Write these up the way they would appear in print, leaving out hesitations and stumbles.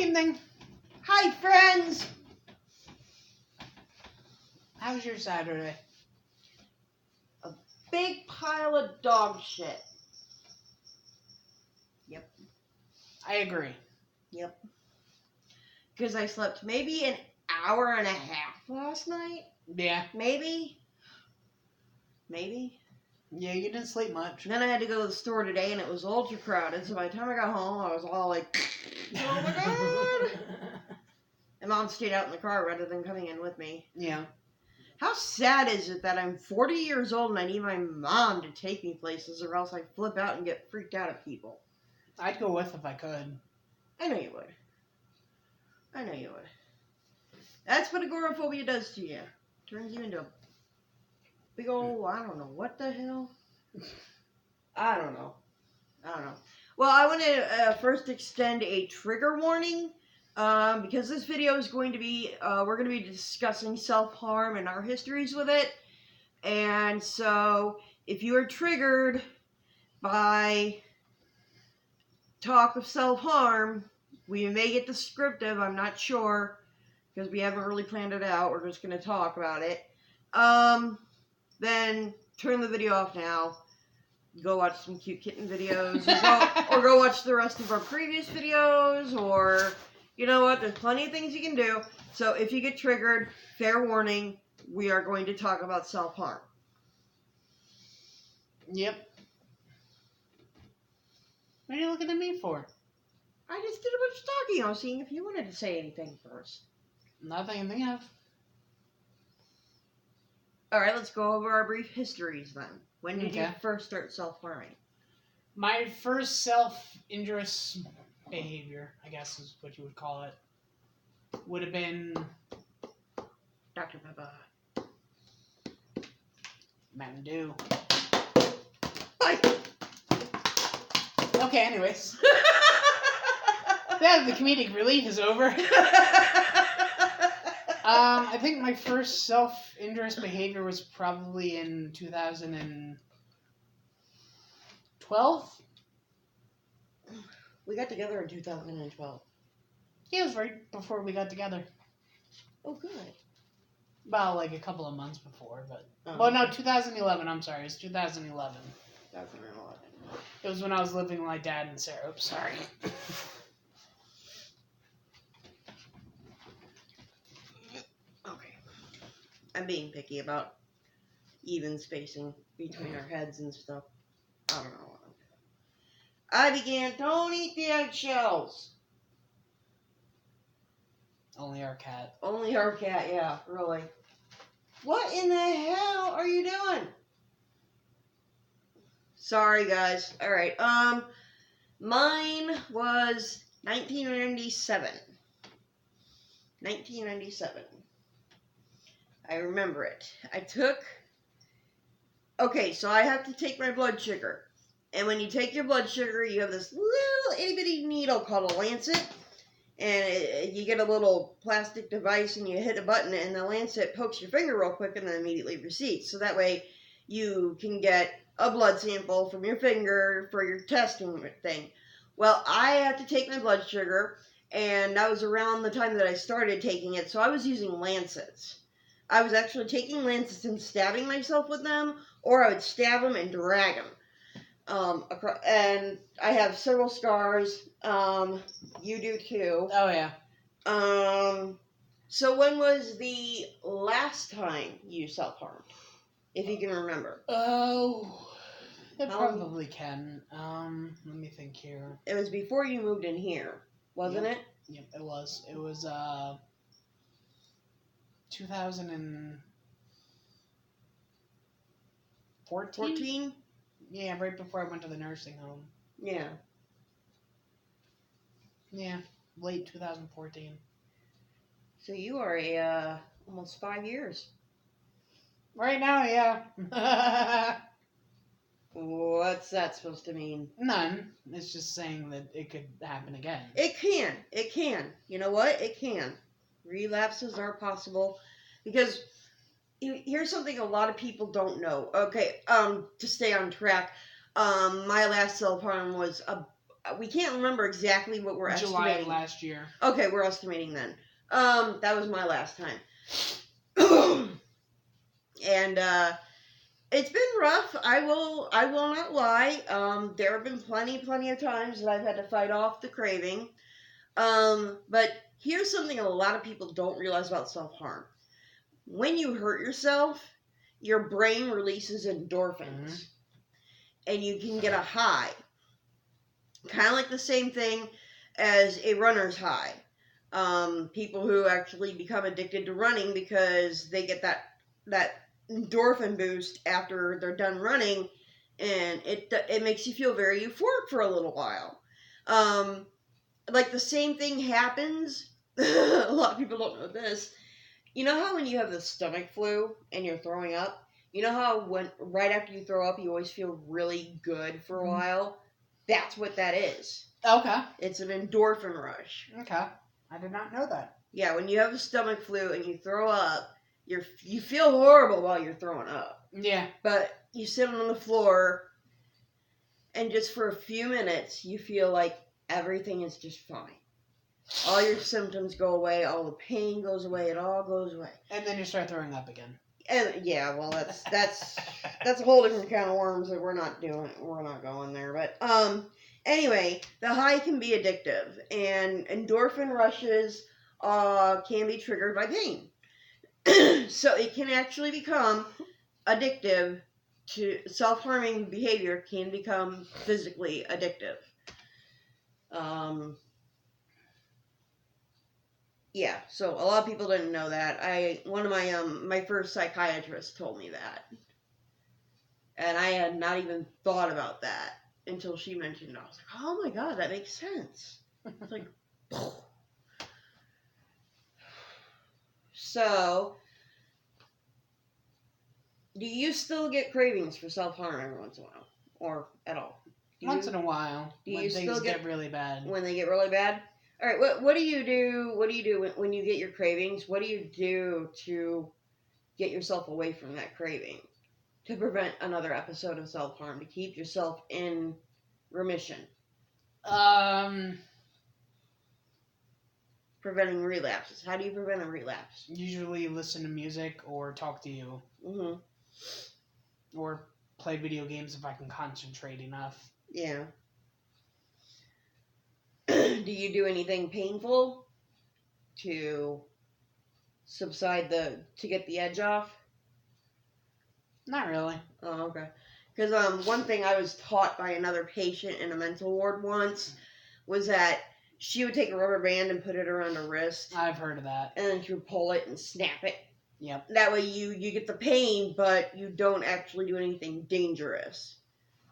evening. Hi, friends. How was your Saturday? A big pile of dog shit. Yep. I agree. Yep. Because I slept maybe an hour and a half last night. Yeah. Maybe. Yeah, you didn't sleep much. And then I had to go to the store today, and it was ultra crowded. So by the time I got home, I was all like, "Oh my god!" And Mom stayed out in the car rather than coming in with me. Yeah. How sad is it that I'm 40 years old and I need my mom to take me places, or else I flip out and get freaked out at people? I'd go with if I could. I know you would. That's what agoraphobia does to you. Turns you into a big old, I don't know, what the hell? I don't know. Well, I want to first extend a trigger warning, because this video is going to be, we're going to be discussing self-harm and our histories with it. And so, if you are triggered by talk of self-harm, we may get descriptive, I'm not sure, because we haven't really planned it out. We're just going to talk about it. Then turn the video off now. Go watch some cute kitten videos, or go watch the rest of our previous videos, or, you know what, there's plenty of things you can do. So if you get triggered, fair warning, we are going to talk about self-harm. Yep. What are you looking at me for? I just did a bunch of talking. I was seeing if you wanted to say anything first. Nothing I think of. Alright, let's go over our brief histories then. When did you first start self-harming? My first self-injurious behavior, I guess is what you would call it, would have been... Dr. Pepper. Mountain Dew. Bye! Okay, anyways. The comedic relief is over. I think my first self-injurious behavior was probably in 2012. We got together in 2012. Yeah, it was right before we got together. Oh, good. Well, like a couple of months before, but... Well, no, 2011, I'm sorry. It's 2011. 2011. It was when I was living with my dad and Sarah. Oops, sorry. Okay. I'm being picky about even spacing between our heads and stuff. I don't know. I began, don't eat the eggshells. Only our cat. Only our cat, yeah, really. What in the hell are you doing? Sorry, guys. All right. Mine was 1997. 1997. I remember it. Okay, so I have to take my blood sugar. And when you take your blood sugar, you have this little itty-bitty needle called a lancet. And you get a little plastic device and you hit a button and the lancet pokes your finger real quick and then immediately recedes. So that way you can get a blood sample from your finger for your testing thing. Well, I had to take my blood sugar, and that was around the time that I started taking it, so I was using lancets. I was actually taking lancets and stabbing myself with them, or I would stab them and drag them. And I have several scars. You do too. Oh, yeah. So when was the last time you self-harmed? If you can remember. Oh, it probably can. Let me think here. It was before you moved in here, wasn't it? Yep, it was. It was, 2014? 14? Yeah, right before I went to the nursing home. Yeah. Yeah, late 2014. So you are almost 5 years. Right now, yeah. What's that supposed to mean? None. It's just saying that it could happen again. It can. It can. You know what? It can. Relapses are possible. Because here's something a lot of people don't know. Okay, to stay on track, my last self-harm was we can't remember exactly what we're July estimating. of last year. Okay, we're estimating then. That was my last time. And it's been rough. I will not lie. There have been plenty of times that I've had to fight off the craving. But here's something a lot of people don't realize about self-harm. When you hurt yourself, your brain releases endorphins, and you can get a high. Kind of like the same thing as a runner's high. People who actually become addicted to running because they get that endorphin boost after they're done running, and it makes you feel very euphoric for a little while. Like the same thing happens. A lot of people don't know this. You know how when you have the stomach flu and you're throwing up, you know how when right after you throw up you always feel really good for a while? That's what that is. Okay. It's an endorphin rush. Okay. I did not know that. Yeah, when you have a stomach flu and you throw up, you feel horrible while you're throwing up. Yeah. But you sit on the floor and just for a few minutes you feel like everything is just fine. All your symptoms go away, all the pain goes away, it all goes away. And then you start throwing up again. And yeah, well that's a whole different can of worms that we're not going there. But anyway, the high can be addictive, and endorphin rushes can be triggered by pain. So it can actually become addictive. To self-harming behavior can become physically addictive. Yeah, so a lot of people didn't know that. One of my first psychiatrists told me that. And I had not even thought about that until she mentioned it. I was like, oh my god, that makes sense. It's like, so, do you still get cravings for self-harm every once in a while? Or at all? Once in a while. When things get really bad. When they get really bad? All right, what do you do? What do you do when you get your cravings? What do you do to get yourself away from that craving? To prevent another episode of self-harm, to keep yourself in remission? Preventing relapses. How do you prevent a relapse? Usually listen to music or talk to you. Mm-hmm. Or play video games if I can concentrate enough. Yeah. Do you do anything painful to subside to get the edge off? Not really. Oh, okay. Because one thing I was taught by another patient in a mental ward once was that she would take a rubber band and put it around her wrist. I've heard of that. And then she would pull it and snap it. Yep. That way you get the pain, but you don't actually do anything dangerous.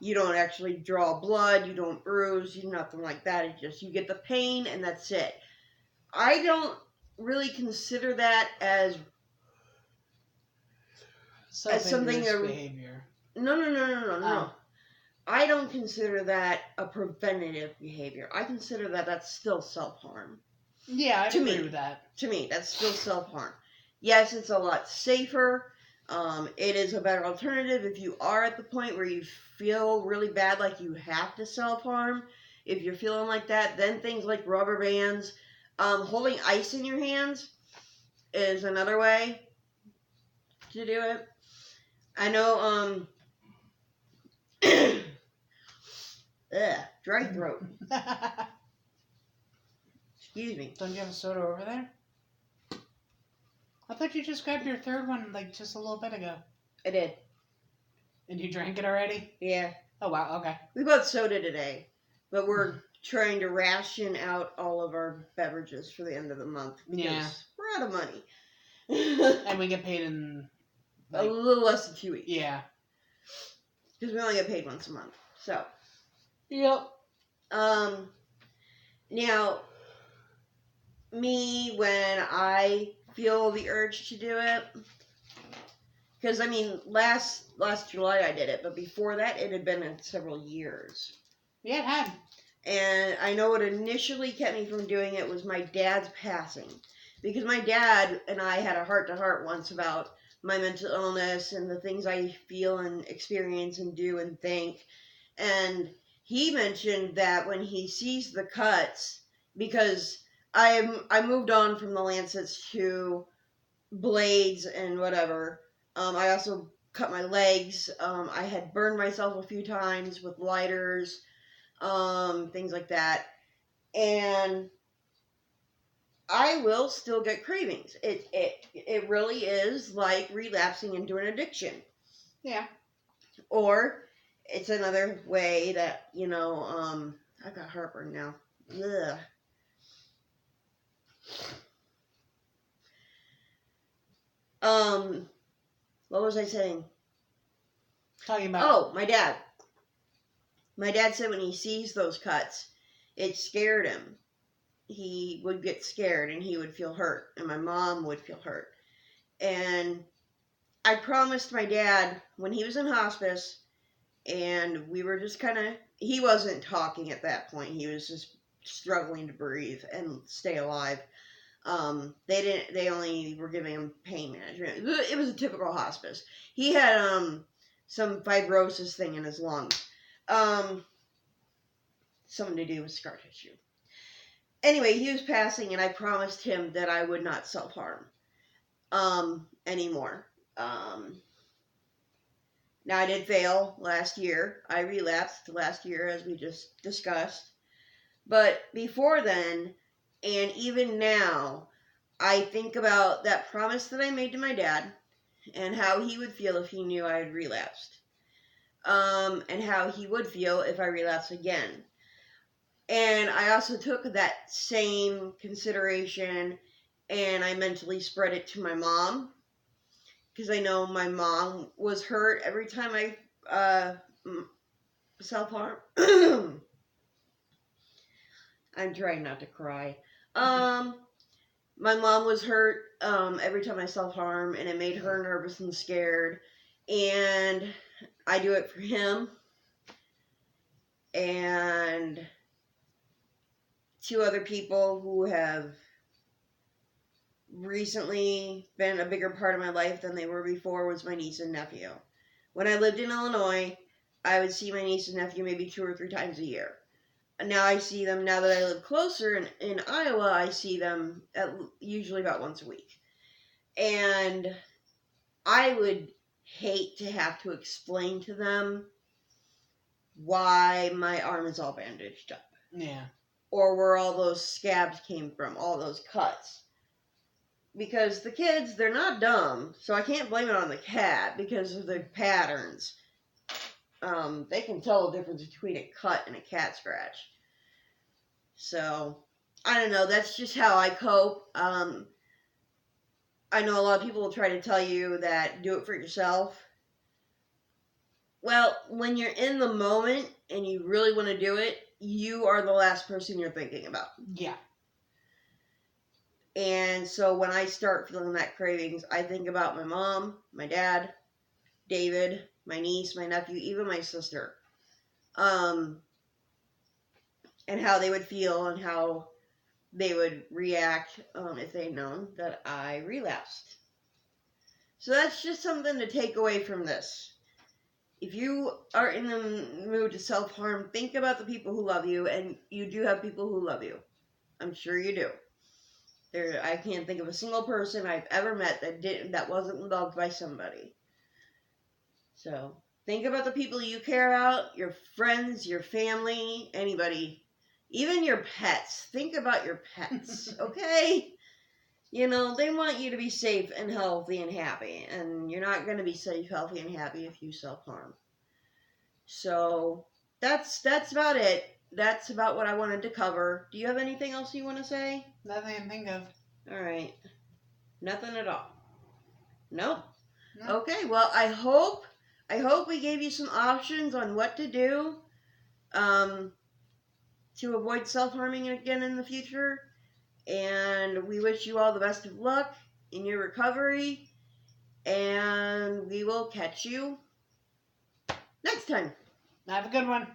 You don't actually draw blood, you don't bruise, nothing like that. It's just you get the pain and that's it. I don't really consider that as something behavior. No. Oh. I don't consider that a preventative behavior. I consider that that's still self-harm. Yeah, I agree with that. To me, that's still self-harm. Yes, it's a lot safer. It is a better alternative if you are at the point where you feel really bad, like you have to self-harm. If you're feeling like that, then things like rubber bands, holding ice in your hands is another way to do it. I know, dry throat. Excuse me. Don't you have a soda over there? I thought you just grabbed your third one, like, just a little bit ago. I did. And you drank it already? Yeah. Oh, wow, okay. We bought soda today, but we're trying to ration out all of our beverages for the end of the month. Yeah. We're out of money. And we get paid in... a little less than 2 weeks. Yeah. Because we only get paid once a month. So. Yep. Now, me, when I feel the urge to do it, because, I mean, last July I did it, but before that it had been several years. Yeah, it had. And I know what initially kept me from doing it was my dad's passing. Because my dad and I had a heart-to-heart once about my mental illness and the things I feel and experience and do and think. And he mentioned that when he sees the cuts, because I moved on from the lancets to blades and whatever. I also cut my legs. I had burned myself a few times with lighters, things like that. And I will still get cravings. It really is like relapsing into an addiction. Yeah. Or it's another way that, I got heartburn now. Ugh. What was I saying? Talking about. Oh, my dad. My dad said when he sees those cuts, it scared him. He would get scared and he would feel hurt, and my mom would feel hurt. And I promised my dad when he was in hospice, and we were just he wasn't talking at that point. He was just struggling to breathe and stay alive. They only were giving him pain management. It was a typical hospice. He had, some fibrosis thing in his lungs. Something to do with scar tissue. Anyway, he was passing, and I promised him that I would not self-harm, anymore. Now, I did fail last year. I relapsed last year, as we just discussed. But before then, and even now, I think about that promise that I made to my dad and how he would feel if he knew I had relapsed. And how he would feel if I relapsed again. And I also took that same consideration and I mentally spread it to my mom. Because I know my mom was hurt every time I self-harm. I'm trying not to cry. My mom was hurt every time I self-harm, and it made her nervous and scared. And I do it for him. And 2 other people who have recently been a bigger part of my life than they were before was my niece and nephew. When I lived in Illinois, I would see my niece and nephew maybe 2 or 3 times a year. And now I see them, now that I live closer in Iowa, I see them usually about once a week. And I would hate to have to explain to them why my arm is all bandaged up. Yeah. Or where all those scabs came from, all those cuts. Because the kids, they're not dumb, so I can't blame it on the cat because of the patterns. They can tell the difference between a cut and a cat scratch. So, I don't know, that's just how I cope. I know a lot of people will try to tell you that do it for yourself. Well, when you're in the moment and you really want to do it, you are the last person you're thinking about. Yeah. And so when I start feeling that cravings, I think about my mom, my dad, David, my niece, my nephew, even my sister. And how they would feel and how they would react if they'd known that I relapsed. So that's just something to take away from this. If you are in the mood to self-harm, think about the people who love you, and you do have people who love you. I'm sure you do. I can't think of a single person I've ever met that wasn't loved by somebody. So, think about the people you care about, your friends, your family, anybody. Even your pets. Think about your pets, okay? They want you to be safe and healthy and happy. And you're not going to be safe, healthy, and happy if you self-harm. So, that's about it. That's about what I wanted to cover. Do you have anything else you want to say? Nothing I can think of. All right. Nothing at all. Nope. No. Okay, well, I hope we gave you some options on what to do to avoid self-harming again in the future. And we wish you all the best of luck in your recovery. And we will catch you next time. Have a good one.